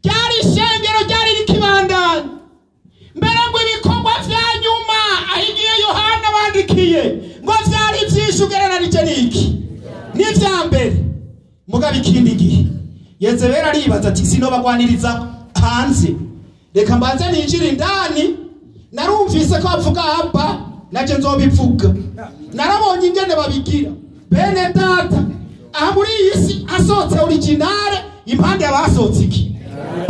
ryari ishengero ryari rikibandanya mbere ngo ibikorwa vya nyuma ahigiye Yohana bandikiye ngo vyari vyinshi ugereranije n'iki n'ivya mbere mugabo ikindi gihe Yezebeli aribaza ati sinobagwaniriza hanze reka mbanze ninjira indani narumvise ko bavuga hapa naje nzobivuga narabonye ingene babigira bene data aha muri iyi si asotse originale impande y'abasotse iki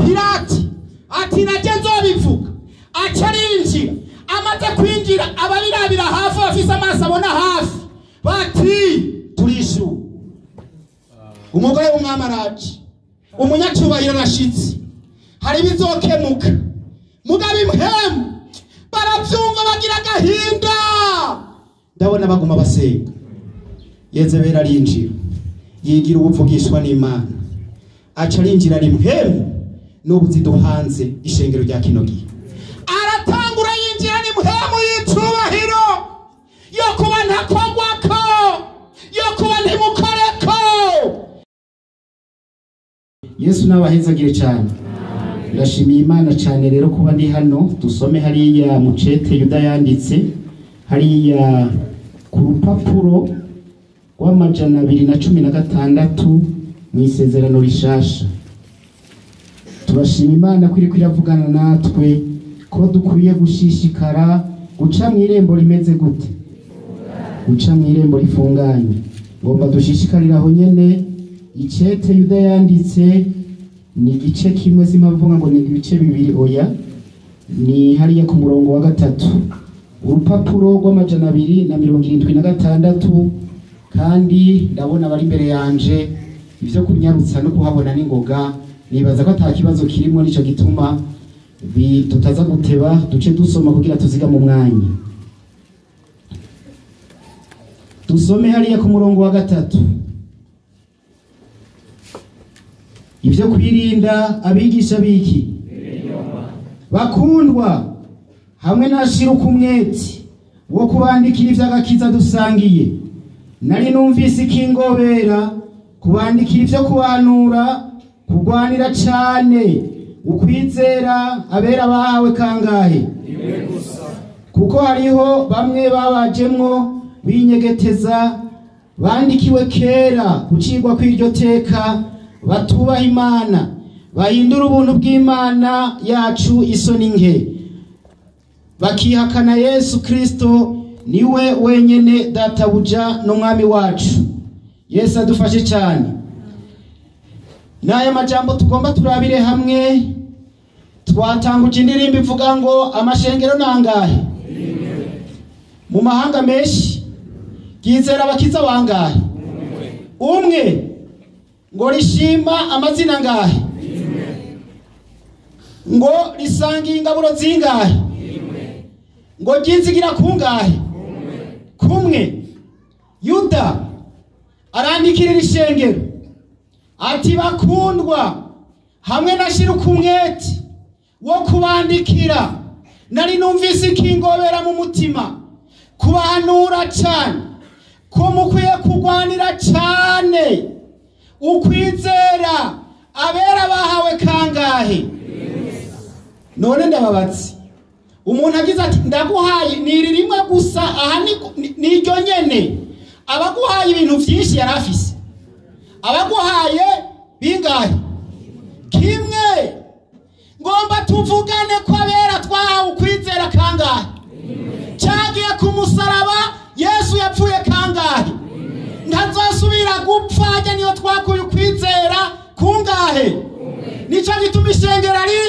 Pirati ati naje nzobivuga acarinjira amaze kwinjira ababirabira hafi bafise amaso abona hafi bati turishu umugore w'umwamaraje umunyacubahiro rashitsi hari bizokemuka mugabe impemu baravyumva bagira agahinda ndabona baguma basenga Yezebeli arinjira yigira ubuvugishwa n'Imana aca arinjira ari impemu n'ubuziduhanze ishengero rya kino gihe aratangura yinjira ni impemu y'icubahiro yo kuba ntakogwako yo kuba ntimukoreko Yesu nabahezagire cyane ndashimiye Imana cyane rero kuba ndi hano dusome hariya mucete Yuda yanditse hariya ku rupapuro rw'amajana 216 mu isezerano rishasha turashima Imana kuri kwiravugana natwe ko dukwiye gushishikara guca mu irembo rimeze gute guca mu irembo rifunganye ngomba dushishikarira aho nyene icete Yuda yanditse ni igice kimwe simavuga ngo ni ibice bibiri oya ni hariya ku murongo wa 3 urupapuro rw'amajana 276 kandi ndabona bari imbere yanje ivyo kunyarutsa no kuhabona n'ingoga nibaza ko atakibazo kirimo nico gituma tutaza guteba duce dusoma kugira tuziga mu mwanya dusome hariya ku murongo wa 3 ivyo kwirinda abigisha biki bakundwa hamwe nashira kumweti wo kubandikira ivy'agakiza dusangiye nari numvise ikingobera kubandikira ivyo kubanura kugwanira cyane ukwizera abera bahawe kangahe kuko hariho bamwe babajemwo binyegeteza bandikiwe kera gucirwa kw'iryo teka batubaha Imana bahindura ubuntu bw'Imana yacu isoni nke bakihakana Yesu Kristo niwe wenyene databuja n'umwami wacu Yesu adufashe cyane n'aya majambo tugomba turabire hamwe twatanguje indirimbo ivuga ngo amashengero nangahe mu mahanga menshi gizera abakiza bangahe umwe ngo rishima amazina ngahe ngo risangiye ingaburo zingahe ngo gizigira kungahe kumwe Yuda arandikira ishengero ati bakundwa hamwe nashira kumweti wo kubandikira nari numvise ikingobera mu mutima kubahanura cyane ko mukwiye kugwanira cyane ukwizera abera bahawe kangahe none ndababatsi umuntu agize ati ndaguhaye niri rimwe gusa aha niryo nyene abaguhaye ibintu byinshi yarafise abaguhaye bingahe kimwe ngomba tuvugane ko abera twahawe ukwizera kangahe cyagiye ku musaraba Yesu yapfuye kangahe ntazosubira gupfa ajya niyo twakuye ukwizera kungahe nico gituma ishengero ari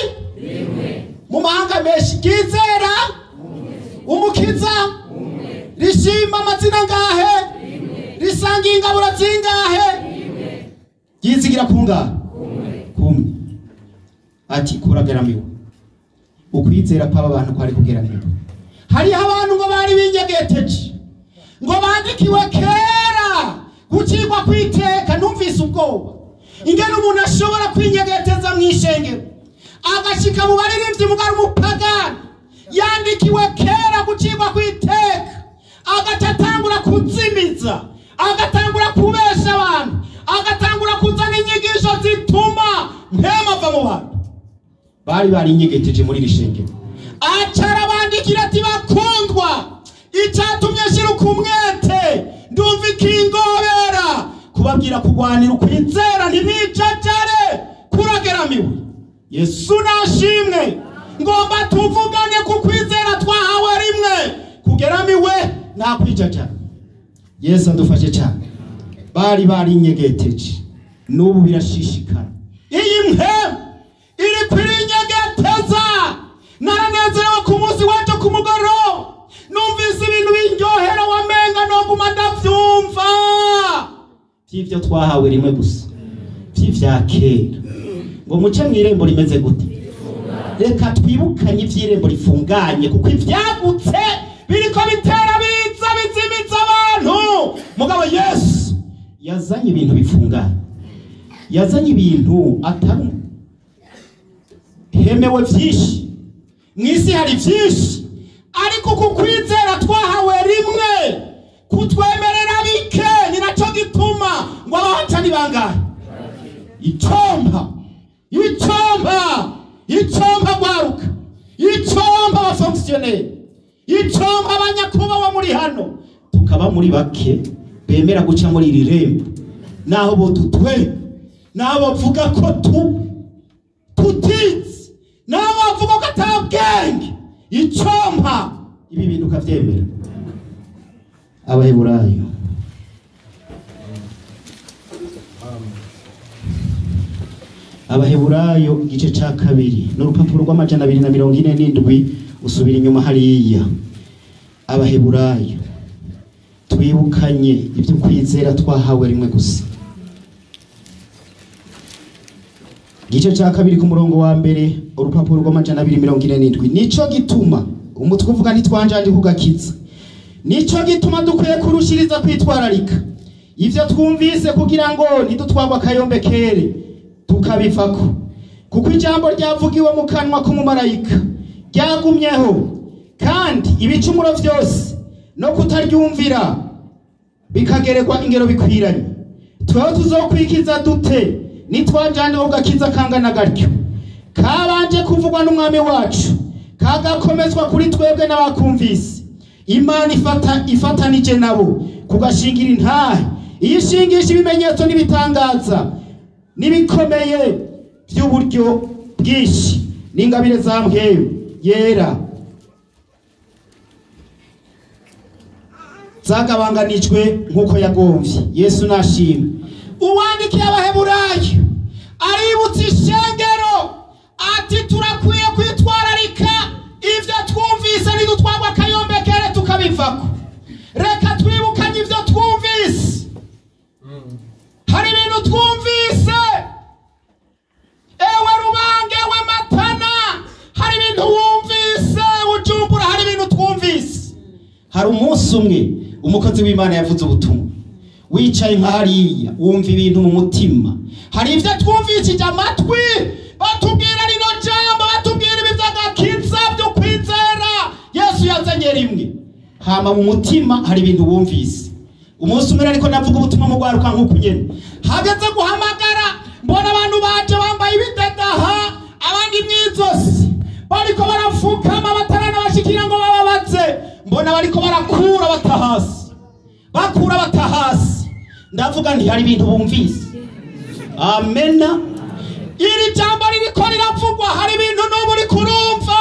mu mahanga menshi gizera umukiza rishima amazina ngahe risangiye ingaburo zingahe gizigira kungahe kumwe ati kurageramiwe ukwizera paba abantu kwari kugeramiwe hari abantu ngo bari binyegeteje ngo bandikiwe kera gucirwa kwiteka numvise ubwoba ingene umuntu ashobora kwinyegeteza mu ishengero agashika mu baririmbyi mugari umupagani yandikiwe kera gucirwa kwiteka agatatangura kuzimiza agatangura kubesha abantu agatangura kuzana inyigisho zituma mpema va mu bantu bari inyegeteje muri rishengero. Acara bandikira ati bakundwa, icyatumye shiruka umwete ndumva ikingobera kubabwira kugwanira ukwizera ntibicacare kurageramiwe. Yesu nashimwe, ngomba tuvugane ku kwizera twahawe rimwe, kugeramiwe nta kwicacara. Yesu adufashe cyane. Bari inyegeteje, n'ubu birashishikara. Iyi mpemu iri kuri inyegeteza. Naranezerewe ku munsi wacu ku mugoroba, numvise ibintu biryohera wamenga noguma ndavyumva. Vy'ivyo twahawe rimwe gusa, vy'ivya kera. Ngo muce mw'irembo rimeze gute? Reka twibukanye ivy'irembo rifunganye, kuko ivyagutse biriko bitera biza bizimiza abantu. Mugabo Yesu yazanye ibintu bifunganye, yazanye ibintu atari hemewe vyinshi. Mwisi hari vyinshi, ariko kukwizera twahawe rimwe, kutwemerera bike, ni naco gituma ngo abahatani bangahe? Icomba gwaruka, icomba abafonctionnaire, icomba abanyakubawa muri hano, tukaba muri bake bemera guca muri iri rembo. Naho bo tutwe, naho bavuga ko tutizi, naho bavuga ko atabwenge, icomba ibi bintu kavyemera. Abaheburayo igice ca 2 n'urupapuro rw'amajana 247 usubira inyuma hariya. Abaheburayo twibukanye ibyo kwizera twahawe rimwe gusa. Igice ca 2 ku murongo wa mbere urupapuro rw'amajana 247. Nico gituma umutwe uvuga ntitwanjanje kugakiza. Nico gituma dukwiye kurushiriza kwitwararika ivyo twumvise, kugira ngo ntidutwagwa kayombe kere tukabifako. Kuko ijambo ryavugiwe mu kanwa k'umumarayika ryagumyeho, kandi ibicumuro vyose no kutaryumvira bikageregwa ingero bikwiranye. Tweho tuzokwikiza dute nitwanjanje kugakiza kangana gatyo? Kabanje kuvugwa n'umwami wacu, kagakomezwa kuri twebwe n'abakumvise. Imana ifatanije nabo kugashingira intahe, iyishingisha ibimenyetso n'ibitangaza nibikomeye by'uburyo bwinshi n'ingabire za mpwemu yera zagabanganijwe nk'uko yagomvye. Yesu nashimwe. Uwandikiye Abaheburayo aributsa ishengero ati turakwiye kwitwararika ivyo twumvise, ntidutwagwa akayombekere tukabivako. Reka twibukanye ivyo twumvise. Hari ibintu twumvise, ewe Rubange, ewe Matana, hari ibintu wumvise. Bujumbura hari ibintu twumvise. Hari umunsi umwe umukozi w'Imana yavuze ubutumwa, wicaye nk'hariya wumva ibintu mu mutima. Hari ivyo twumvise amatwi, batubwira rino jambo, batubwira ibivyagakiza byo kwizera Yesu yazanye rimwe. Hama mu mutima hari ibintu wumvise. Umunsi umwe ariko navuga ubutumwa mu gwaruka nk'uko nyene, hageze guhamagara mbona abantu baje bambaye ibidedaha, abandi mwizosi bariko barafukama batarana bashikira ngo bababaze. Mbona bariko barakura batahasi, ndavuga nti hari ibintu bumvise. Amena. Iri jambo ririko riravugwa, hari ibintu n'ubu uri kurumva.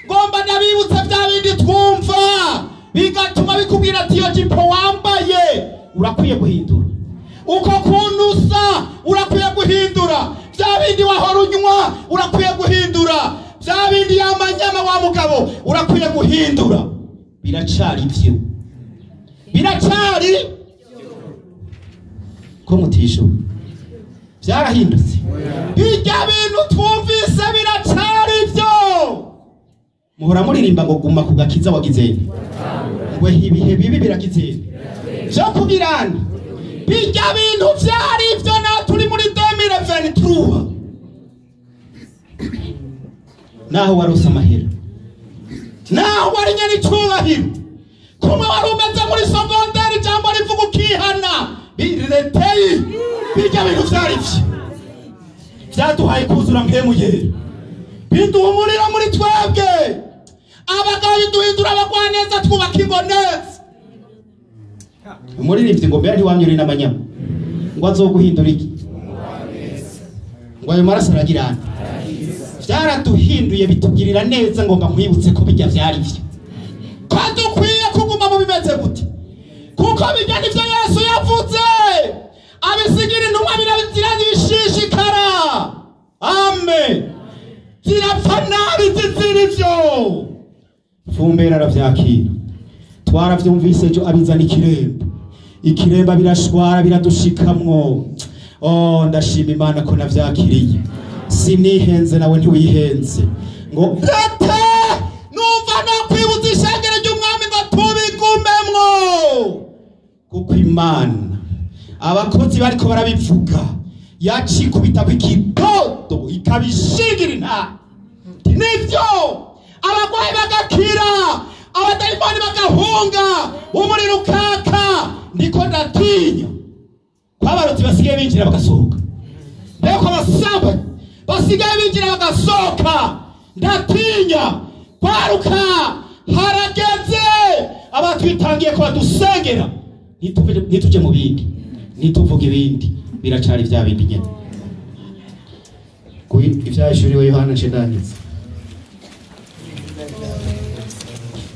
Ngomba ndabibutsa bya bindi twumva, bigatuma bikubwira ati yo jipo wambaye urakwiye guhindura, uko kunusa urakwiye guhindura, bya bindi wahora unywa urakwiye guhindura, bya bindi yamanyama wa mugabo urakwiye guhindura. Biracari ivyo, biracari ko mutisho byarahindutse. Bijya bintu twumvise biracari ivyo. Muhora muririmba ngo guma kugakiza wagizeni, ngo ibihe bibi birakizeni byo kugirana. Bijya bintu vyari ivyo, na turi muri 2023. Naho warosa amahera, naho wari nyani cyubahiro, kumwe wari umeze muri sogonderi, jambo rivuga ukihana, bireteye. Bijya bintu vyari ivyo, vyaduhaye kuzura mpemu yera. biduha umuriro muri twebwe. Abagabo biduhindura abagwaneza twubaka ingo neza. Umuririmbyi ngo mbere ntiwamyure n'amanyama ngo azoguhindura iki? Ngo ayo maraso aragirana. Byaraduhinduye bitugirira neza, ngomba nkwibutse ko bijya byari byo. Kandi ukwiye kuguma mu bimeze gute? Kuko bijya nivyo Yesu yavuze. Abisigira intumwa birazira zishishikara. Amen. Zirapfa nabi zizira ivyo. Fumbera aravyakira. Twaravyumvise ejo abizana ikiremba. Ikiremba birashwara biradushikamwo. Oh, ndashima Imana ko navyakiriye. Sinihenze nawe ntiwihenze. Ngo ete numva no kwibutsa ishengero ry'umwami ngo tubigumemwo. Kuko Imana abakozi bariko barabivuga yacikubita kw'ikidodo ikabishigira inta. Nivyo abagwayi bagakira, abadayimoni bagahunga, umuriro ukaka. Ndiko ndatinya kwabarozi basigaye binjira bagasohoka. Mbeko abasamba basigaye binjira bagasohoka. Ndatinya kwaruka harageze abatwitangiye ko badusengera. Nituje mu bindi, nituvuga ibindi, biracari vya bindi nyene. Ivyashuriwe Yohana cendangiza.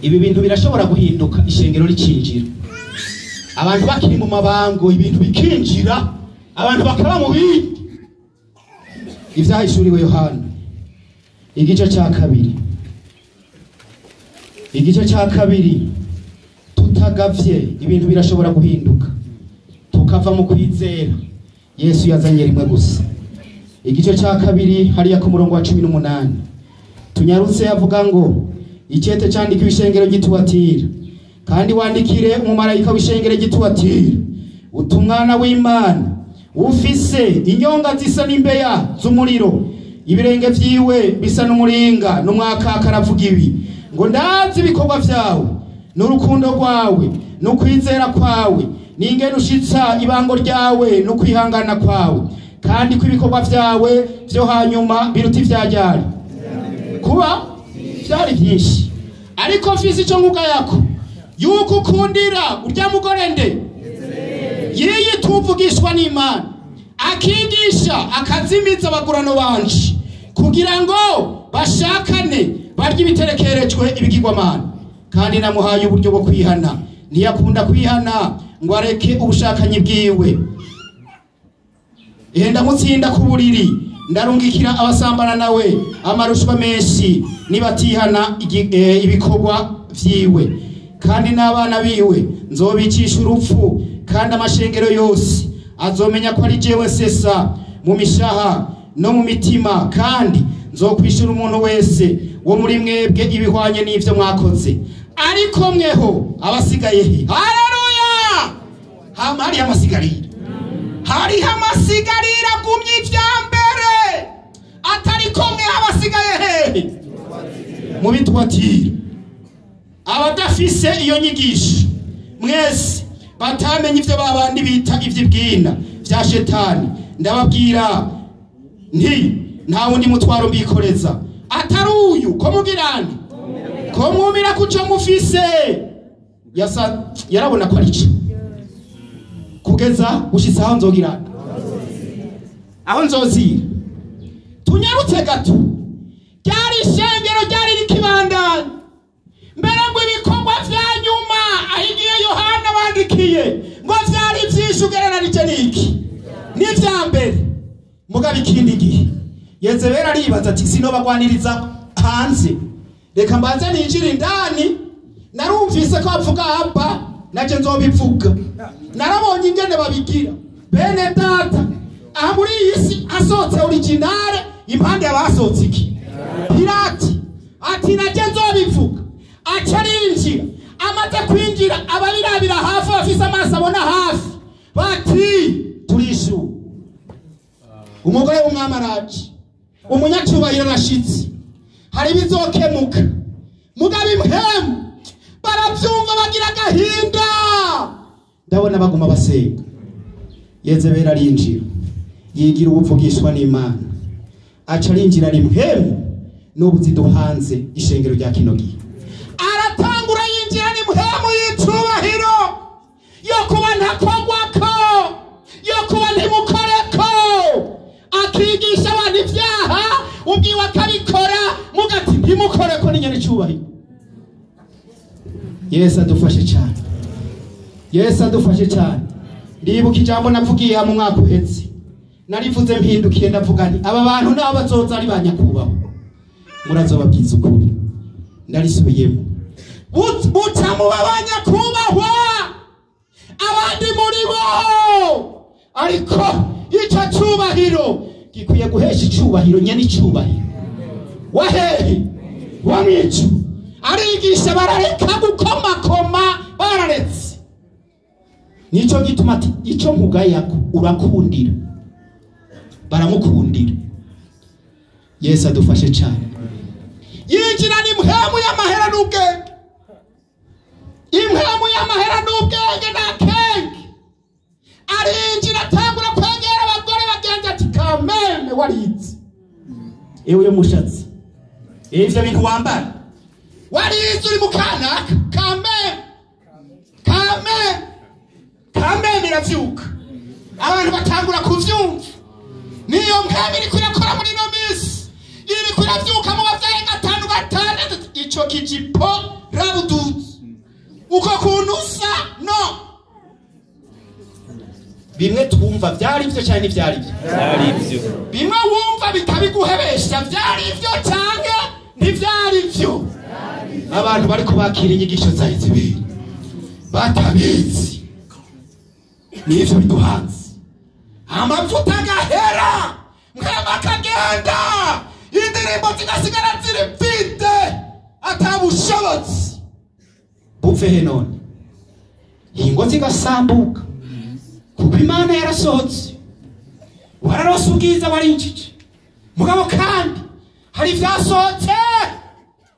Ibi bintu birashobora guhinduka ishengero ricinjira. Abantu bakiri mu mabango ibintu bikinjira, abantu bakaba mu bindi. Ivyashuriwe Yohana igice cya kabiri. Igice cya kabiri, tutagavye ibintu birashobora guhinduka. Tukava mu kwizera Yesu yazanye rimwe gusa. Igice cya kabiri hariya ku murongo wa 18. Tunyarutse yavuga ngo icete cyandika ibishengero gituwatira, kandi wandikire umumarayika w'ishengero gituwatira, utumwana w'Imana ufise inyonga zisa n'imbeya z'umuriro, ibirenge vyiwe bisa n'umuringa n'umwakaka. Aravuga ibi ngo ndazi ibikorwa vyawe n'urukundo rwawe n'ukwizera kwawe, n'ingene ushitsa ibango ryawe n'ukwihangana kwawe, kandi ko ibikorwa vyawe vyo hanyuma biruta ivyajyari. Kuba vyari vyinshi, ariko mfise ico nkuga yako yuko ukundira urya mugore nde yiyi tuvugishwa n'Imana, akigisha akazimiza abagurano banje kugira ngo bashakane barya ibiterekerejwe ibigirwamana. Kandi namuhaye uburyo bwo kwihana, ntiyakunda kwihana ngo areke ubushakanyi bwiwe. Ndamutsinda ku buriri, ndarungikira abasambana nawe amarushwa menshi nibatihana ibikorwa vyiwe. Kandi n'abana biwe nzobicisha urupfu, kandi amashengero yose azomenya ko ari jewe sesa mu mishaha no mu mitima. Kandi nzokwishura umuntu wese wo muri mwebwe ibihwanye n'ivyo mwakoze. Ariko mweho abasigaye he? Haleluya! Hari amasigarira, hari amasigarira gumye ivyambere, atari ko mwe abasigaye he? Mu bitwatira. Abadafise iyo nyigisho mwese batamenye ivyo babandi bita ivy'ibwina vya shetani, ndababwira nti nta wundi mutwaro mbikoreza atari uyu. Ko mugirane ko mwumira kuco mufise yarabona ko arico kugeza gushitsa aho nzogirana, aho nzozira. Tunyarutse gato, ryari ishengero ryari rikibandanya. Mbere ngo ibikorwa vya nyuma ahigiye Yohana bandikiye ngo vyari vyinshi ugereranije n'iki n'ivya mbere. Mugabe ikindi gihe Yezebeli aribaza ati sino bagwaniriza hanze, reka mbanze ninjira indani. Narumvise ko avuga hapa naje nzobivuga, narabonye ingene babigira. Bene data, aha muri iyi si asotse originale impande y'abasotse iki Pirati ati naje nzobivuga. Acarinjira, amaze kwinjira ababirabira hafi bafise amaso abona hafi bati turishu. Umugore w'umwamaraji, umunyacubahiro arashitse, hari bizokemuka. Mugabe impemu baravyumva bagira agahinda, ndabona baguma basenga. Yezebeli arinjira, yigira ubuvugishwa n'Imana. Aca arinjira ari impemu n'ubu ziduhanze ishengero rya kino gihe. Aratangura yinjira ni muhemu y'icubahiro yo kuba ntakogwako, yo kuba ntimukoreko, akigisha abantu ivyaha ubwiwe akabikora mugati ntimukoreko ni nyene icubahiro. Yesu adufashe cyane, Yesu adufashe cyane. Ndibuka ijambo navugiye mu mwaka uhetse, narivuze mpindukiye ndavuga nti aba bantu nabo bazoza ari banyakubaho, murazobabwiza ukuri. Ndarisubiyemo, buca mu babanyakubahwa abandi muri bo, ariko icyo cubahiro gikwiye guhesha icubahiro nyene icubahiro. Wahehe wa mwicu arigisha barareka gukomakoma, bararetse. Nico gituma ati ico nkugayako urakundira, baramukundira. Yesu adufashe cyane. Yinjira ni muhemu y'amahera n'ubwenge, impemu y'amahera n'ubwenge n'akenge. Arinjira atangura kwegera abagore bagenzi ati kameme warize, ewe mushatsi, ivyo bintu wambara warize uri mukanaka, kameme iravyuka. Abantu batangura kuvyumva. Niyo mpemu iri kurakora muri no misi, iri kuravyuka mu bavyaye gatanu gatandatu. Ico kijipo rabuduzi uko kunusa no bimwe twumva vyari ivyo cyane vyari ivyo, bimwe wumva bitabiguhebesha vyari ivyo canke ntivyari ivyo. Abantu bari kubakira inyigisho zayo zibiri batabizi, nivyo biduhanze. Amavuta gahera mwema kagenda, indirimbo zigasigara ziri mfite atabushobozi bupfe none, ingo zigasambuka kuko Imana yarasohotse. Wararose ubwiza warinjije mugabo kandi hari vyasohotse.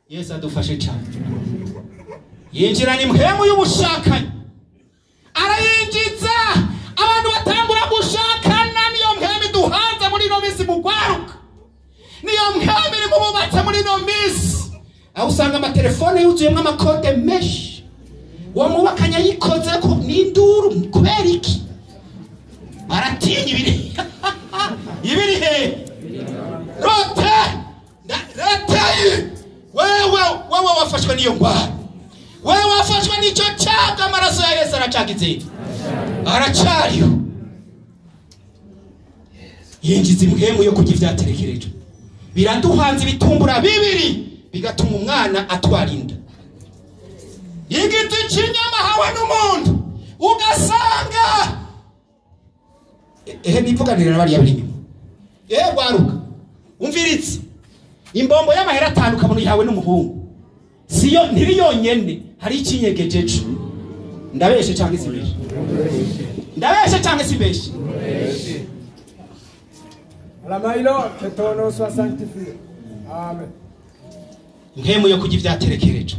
Yesu adufashe cyane. Yinjira ni muhemu y'ubushakanye, arayinjiza abantu batangura gushakana. Niyo mpemu duhanze muri no misi mugwaruka, niyo mpemu iri mububatse muri no misi. Aho usanga amatelefone yuzuyemo amakode menshi, uwo mubakanya yikoze ko n'induru. Kubera iki? Aratinya ibiri ibiri he rote wewe wafashwe niyo ngwara, wewe wafashwe n'icyo cyaga. Amaraso ya Yesu aracagize, aracariho. Yinjiza impemu yo kujya ivyaterekereje, biraduhanze ibitumbura bibiri bigatuma umwana atwara inda. Igiti cy'inyama hawe n'umuntu ugasanga nivuganira bari yabiri. Waruka umviritse imbombo y'amahera atanu kabone yawe n'umuhungu, siyo ntiri yonyene, hari ikinyegejeje. Ndabeshe cyangwa sibeshe? Ndabeshe cyangwa sibeshe? La mailo que ton nom soit sanctifié. Amen. Mpemu yo kujya ivyaterekereje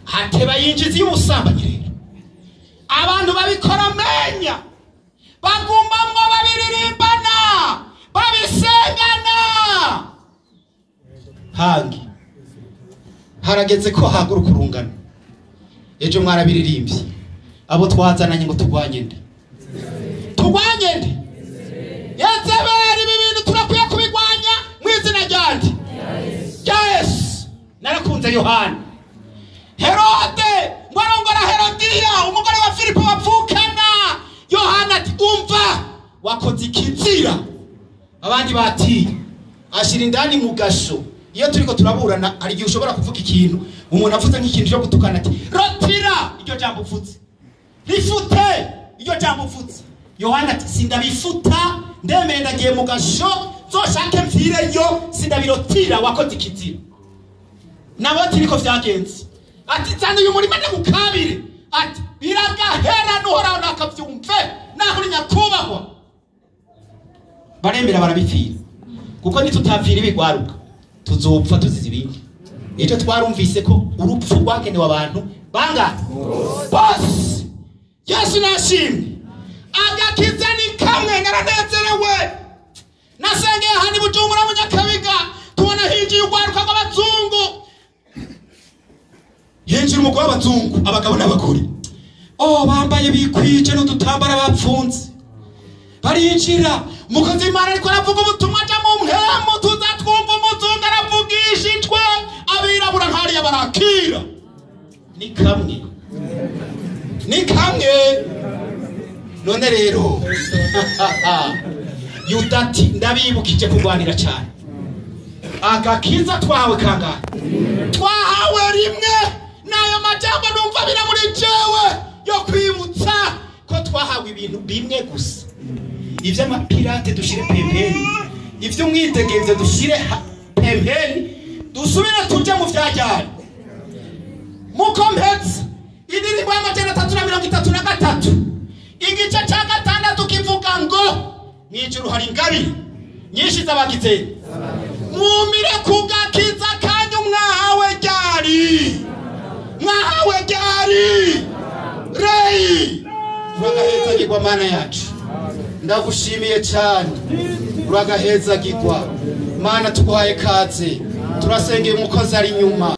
hateba yinjiza y'ubusambanyi rero. Abantu babikora menya bagumamwo babiririmbana babisengana. Hangi harageze ko haguruka urungano. Ejo mwarabiririmbye abo twazananye ngo tugwanye nde, tugwanye nde. Yezebeli ibi bintu turakwiye kubigwanya mu izina ryandi rya Yesu. Narakunze Yohana. Herode ngo arongora Herodiya umugore wa Filipo bavukana. Yohana ati umva wakoze ikizira. Abandi bati ashira indani mu gasho. Iyo turiko turaburana hari gihe ushobora kuvuga ikintu umuntu avuze nk'ikintu cyo gutukana ati rotira iryo jambo ufutse, rifute iryo jambo ufutse. Yohana ati sindabifuta, ndemeye ndagiye mu gasho zoshake mfireyo, sindabirotira wakoze ikizira. Nabo ati niko vyagenze. Ati tsana uyu murima ndagukabire, ati biragahera nuhoraho nakavyumve naho nyakubahwa. Barembera barabipfira kuko nitutapfira ibigwaruka tuzopfa tuzize ibindi. Icyo twarumvise ko urupfu rwagenewe abantu banga bose. Yesu nashimye agakiza ni kamwe. Naranezerewe nasengeye hani Bujumbura mu Nyakabiga tubona hinjiye ugwaruka abazungu abagabo n'abagore bambaye bikwije n'udutambara bapfunze barinjira umukozi w'Imana ariko aravuga ubutumwa ajya mu mpemu tuzatwumva umuzungu aravugishijwe abirabura nkariya barakira ni kamwe none rero Yuda ati ndabibukije kurwanira cyane agakiza twawe kangahe twahawe rimwe nayo majambo numva bira muri jewe yo kwibutsa ko twahawe ibintu bimwe gusa ivyo amapirate dushire pembeni ivyo umwitegenze dushire pembeni dusubire tuje mu vyajyana mukompetsa indirimbo y'amajana 333 igice ca gatandatu kivuga ngo mwijuru hari ingabire nyinshi z'abagize mumire kugakiza kandi mwahawe ryari rei uragahezagirwa mana yacu ndagushimiye cyane uragahezagirwa mana tuguhaye kaze turasengeye umukozi ari nyuma